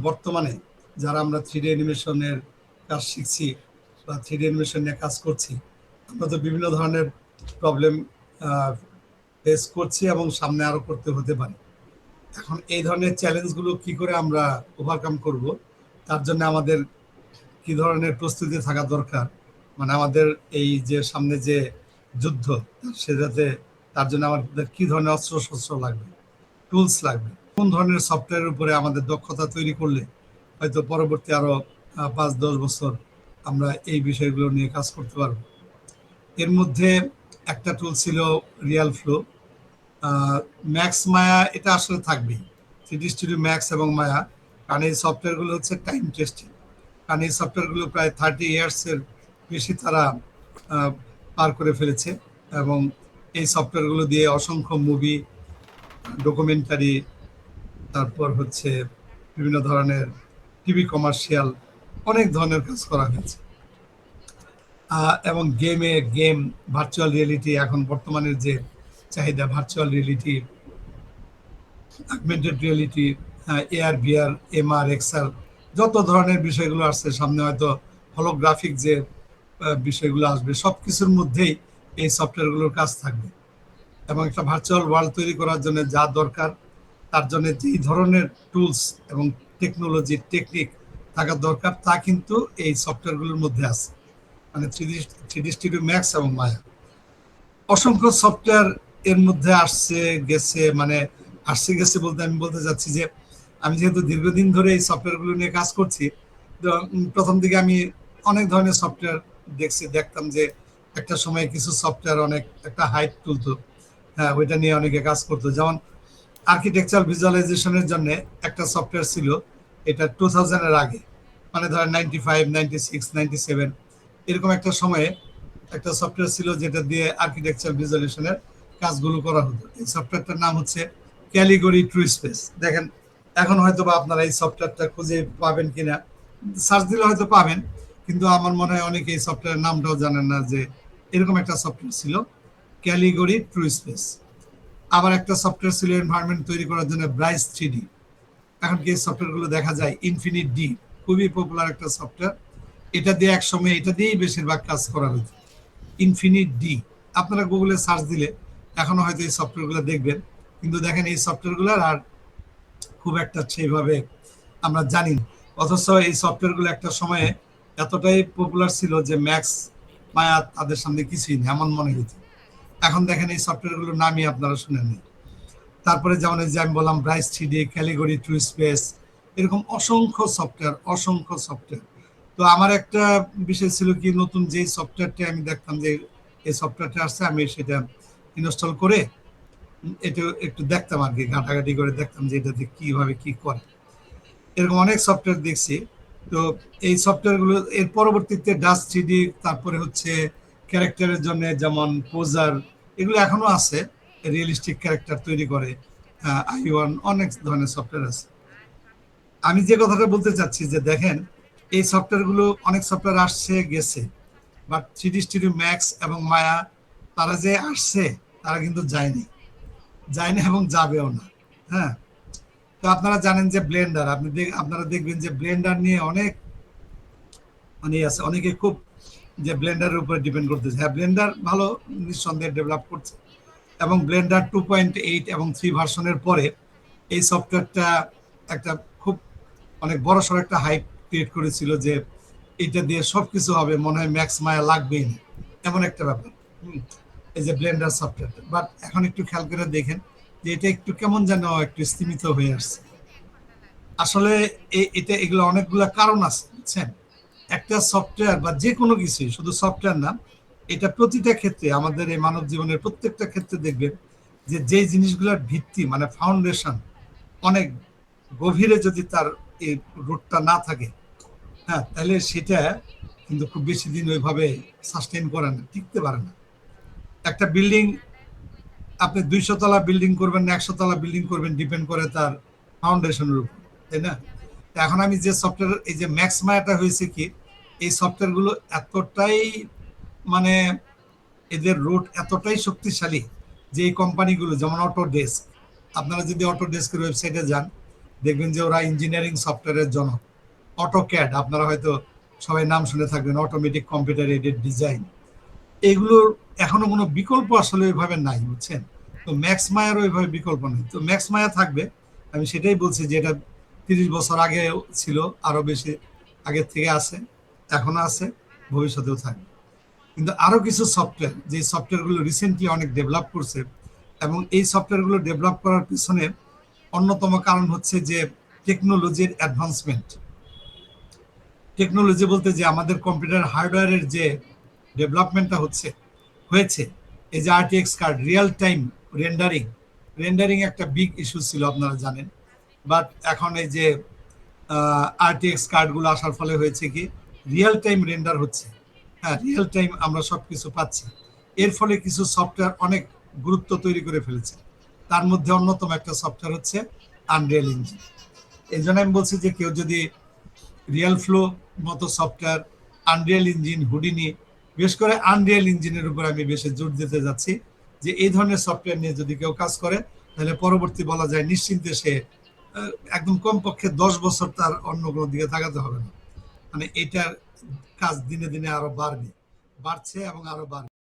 বর্তমানে যারা আমরা 3D অ্যানিমেশনের কাজ শিখছি বা 3D অ্যানিমেশন নিয়ে কাজ করছি, আমরা তো বিভিন্ন ধরনের প্রবলেম ফেস করছি এবং সামনে আরো করতে হতে পারে। এখন এই ধরনের চ্যালেঞ্জগুলো কি করে আমরা ওভারকাম করব, তার জন্য আমাদের কি ধরনের প্রস্তুতি থাকা দরকার, মানে আমাদের এই যে সামনে যে যুদ্ধ, সেটাতে তার জন্য আমাদের কি ধরনের অস্ত্র শস্ত্র লাগবে, টুলস লাগবে, কোন ধরনের সফটওয়্যারের উপরে আমাদের দক্ষতা তৈরি করলে হয়তো পরবর্তী আরো 5-10 বছর আমরা এই বিষয়গুলো নিয়ে কাজ করতে পারবো। এর মধ্যে একটা টুল ছিল রিয়াল ফ্লো, ম্যাক্স মায়া, এটা আসলে থাকবেই 3D স্টুডিও ম্যাক্স এবং মায়া, কারণ এই সফটওয়্যারগুলো হচ্ছে টাইম টেস্টিং। কারণ এই সফটওয়্যারগুলো প্রায় 30 ইয়ার্সের বেশি তারা পার করে ফেলেছে এবং এই সফটওয়্যারগুলো দিয়ে অসংখ্য মুভি, ডকুমেন্টারি, তারপর হচ্ছে বিভিন্ন ধরনের টিভি কমার্শিয়াল, অনেক ধরনের কাজ করা হয়েছে। এবং গেম, ভার্চুয়াল রিয়েলিটি, এখন বর্তমানের যে চাহিদা, virtual reality, augmented reality, AR VR, MR, XR, যত ধরনের বিষয়গুলো আসছে সামনে, হয়তো হলোগ্রাফিক যে বিষয়গুলো আসবে, সব কিছুর মধ্যেই এই সফটওয়্যারগুলোর কাজ থাকবে। এবং একটা ভার্চুয়াল ওয়ার্ল্ড তৈরি করার জন্য যা দরকার, তার জন্য যেই ধরনের টুলস এবং টেকনোলজি, টেকনিক থাকা দরকার, তা কিন্তু এই সফটওয়্যারগুলোর মধ্যে আছে। মানে থ্রিডি স্টুডিও ম্যাক্স এবং মায়া, অসংখ্য সফটওয়্যার এর মধ্যে আসছে গেছে, মানে আসছে গেছে বলতে আমি বলতে চাচ্ছি যে আমি যেহেতু দীর্ঘদিন ধরে এই সফটওয়্যারগুলো নিয়ে কাজ করছি, তো প্রথম দিকে আমি অনেক ধরনের সফটওয়্যার দেখতাম যে একটা সময় কিছু সফটওয়্যার অনেক একটা হাইট তুলতো, হ্যাঁ, ওইটা নিয়ে অনেকে কাজ করতো। যেমন আর্কিটেকচার ভিজুয়ালাইজেশনের জন্য একটা সফটওয়্যার ছিল, এটা 2000-এর আগে, মানে ধরেন 95, 96, 97 এরকম একটা সময়ে একটা সফটওয়্যার ছিল যেটা দিয়ে আর্কিটেকচার ভিজুয়ালাইজেশনের কাজগুলো করা হতো। এই সফটওয়্যারটার নাম হচ্ছে ক্যালিগরি ট্রু স্পেস। দেখেন, এখন হয়তো বা আপনারা এই সফটওয়্যারটা খুঁজে পাবেন কিনা, সার্চ দিলে হয়তো পাবেন, কিন্তু আমার মনে হয় অনেকে এই সফটওয়্যারের নামটাও জানেন না যে এরকম একটা সফটওয়্যার ছিল, ক্যালিগরি ট্রু স্পেস। আবার একটা সফটওয়্যার ছিল এনভায়রনমেন্ট তৈরি করার জন্য, ব্রাইস 3D। এখন কি এই সফটওয়্যারগুলো দেখা যায়, ইনফিনিট ডি, খুবই পপুলার একটা সফটওয়্যার। এটা দিয়ে একসময় এটা দিয়েই বেশিরভাগ কাজ করা হতো, ইনফিনিট ডি। আপনারা গুগলে সার্চ দিলে এখনো হয়তো এই সফটওয়্যারগুলো দেখবেন, কিন্তু দেখেন এই সফটওয়্যারগুলোর আর খুব একটা সেইভাবে আমরা জানি না। অথচ এই সফটওয়্যারগুলো একটা সময়ে এতটাই পপুলার ছিল যে ম্যাক্স মায়া তাদের সামনে কিছুই নেই এমন মনে হতো। এখন দেখেন এই সফটওয়্যারগুলোর নামই আপনারা শুনেননি। তারপরে যেমন এই যে আমি বললাম ব্রাইস 3D, ক্যালিগরি ট্রু স্পেস, এরকম অসংখ্য সফটওয়্যার। তো আমার একটা বিষয় ছিল কি, নতুন যেই সফটওয়্যারটা আমি দেখতাম যে এই সফটওয়্যারটা আসছে, আমি সেটা ইনস্টল করে এটা একটু দেখতাম আর কি, ঘাটাঘাটি করে দেখতাম যে এটাতে কিভাবে কি করে। এরকম অনেক সফটওয়্যার দেখছি। তো এই সফটওয়্যারগুলো এর পরবর্তীতে ডাস্ট 3D, তারপরে হচ্ছে ক্যারেক্টারের জন্য যেমন পোজার, এগুলো এখনো আছে, রিয়েলিস্টিক ক্যারেক্টার তৈরি করে। i1, অনেক ধরনের সফটওয়্যার আছে। আমি যে কথাটা বলতে চাচ্ছি যে দেখেন, এই সফটওয়্যারগুলো অনেক সফটওয়্যার আসছে গেছে, বাট 3D স্টুডিও ম্যাক্স এবং মায়া, তারা যে আসছে তারা কিন্তু যায়নি এবং যাবেও না। হ্যাঁ, তো আপনারা জানেন যে ব্লেন্ডার, আপনারা দেখবেন যে ব্লেন্ডার নিয়ে অনেক মানে আছে, অনেকে খুব যে ব্লেন্ডারের উপরে ডিপেন্ড করতেছে। হ্যাঁ, ব্লেন্ডার ভালো, নিঃসন্দেহে ডেভেলপ করছে, এবং ব্লেন্ডার 2.8 এবং 3 ভার্সনের পরে এই সফটওয়্যারটা একটা খুব অনেক বড় সড় একটা হাইপ ক্রিয়েট করেছিল যে এটা দিয়ে সবকিছু হবে, মনে হয় ম্যাক্স মায়া লাগবেই না, এমন একটা ব্যাপার। এই যে ব্লেন্ডার সফটওয়্যারটা, বাট এখন একটু খেয়াল করে দেখেন যে এটা একটু কেমন যেন একটু স্তীমিত হয়ে আসছে। আসলে এটা এগুলো অনেকগুলো কারণ আছে, বুঝছেন। একটা সফটওয়্যার বা যে কোনো কিছুই, শুধু সফটওয়্যার না, এটা প্রতিটা ক্ষেত্রে, আমাদের এই মানব জীবনের প্রত্যেকটা ক্ষেত্রে দেখবেন যে যেই জিনিসগুলোর ভিত্তি মানে ফাউন্ডেশন অনেক গভীরে যদি তার এই রুটটা না থাকে, হ্যাঁ, তাহলে সেটা কিন্তু খুব বেশি দিন ওইভাবে সাস্টেইন করে না, টিকতে পারে না। একটা বিল্ডিং, আপনি 200 তলা বিল্ডিং করবেন না 100 তলা বিল্ডিং করবেন, ডিপেন্ড করে তার ফাউন্ডেশনের উপর, তাই না? এখন আমি যে সফটওয়্যার, এই যে ম্যাক্স মায়াটা হয়েছে কি, এই সফটওয়্যারগুলো এতটাই মানে এদের রুট এতটাই শক্তিশালী যে এই কোম্পানিগুলো যেমন অটোডেস্ক, আপনারা যদি অটোডেস্কের ওয়েবসাইটে যান, দেখবেন যে ওরা ইঞ্জিনিয়ারিং সফটওয়্যারের জনক। অটোক্যাড আপনারা হয়তো সবাই নাম শুনে থাকবেন, অটোমেটিক কম্পিউটার এডেড ডিজাইন। এগুলোর এখনো কোনো বিকল্প আসলে ওইভাবে নাই, বুঝছেন? তো ম্যাক্স মায়ার ওইভাবে বিকল্প নেই, তো ম্যাক্স মায়া থাকবে। আমি সেটাই বলছি যে এটা 30 বছর আগে ছিল, আরো বেশি আগের থেকে আছে, এখনো আছে, ভবিষ্যতেও থাকবে। কিন্তু আরো কিছু সফটওয়্যার, যে সফটওয়্যারগুলো রিসেন্টলি অনেক ডেভেলপ করছে, এবং এই সফটওয়্যারগুলো ডেভেলপ করার পিছনে অন্যতম কারণ হচ্ছে যে টেকনোলজির অ্যাডভান্সমেন্ট। টেকনোলজি বলতে যে আমাদের কম্পিউটার হার্ডওয়্যারের যে ডেভেলপমেন্টটা হয়েছে, এই যে RTX card, real time rendering. Rendering একটা বিগ ইস্যু ছিল, আপনারা জানেন। বাট এখন এই যে আরটিএক্স কার্ডগুলো আসার ফলে হয়েছে কি, রিয়েল টাইম রেন্ডার হচ্ছে। হ্যাঁ, রিয়েল টাইম আমরা সবকিছু পাচ্ছি। এর ফলে কিছু সফটওয়্যার অনেক গুরুত্ব তৈরি করে ফেলেছে। তার মধ্যে অন্যতম একটা সফটওয়্যার হচ্ছে আনরিয়েল ইঞ্জিন। এই জন্য আমি বলছি যে কেউ যদি রিয়েল ফ্লো মতো সফটওয়্যার, আনরিয়েল ইঞ্জিন, হুডিনি, বিশেষ করে আনরিয়েল ইঞ্জিনের উপর আমি বেশি জোর দিতে যাচ্ছি, যে এই ধরনের সফটওয়্যার নিয়ে যদি কেউ কাজ করে, তাহলে পরবর্তী বলা যায় নিশ্চিন্তে সে একদম কমপক্ষে 10 বছর তার অন্য কোনো দিকে তাকাতে হবে না। মানে এটার কাজ দিনে দিনে আরো বাড়বে, বাড়ছে এবং আরো বাড়বে।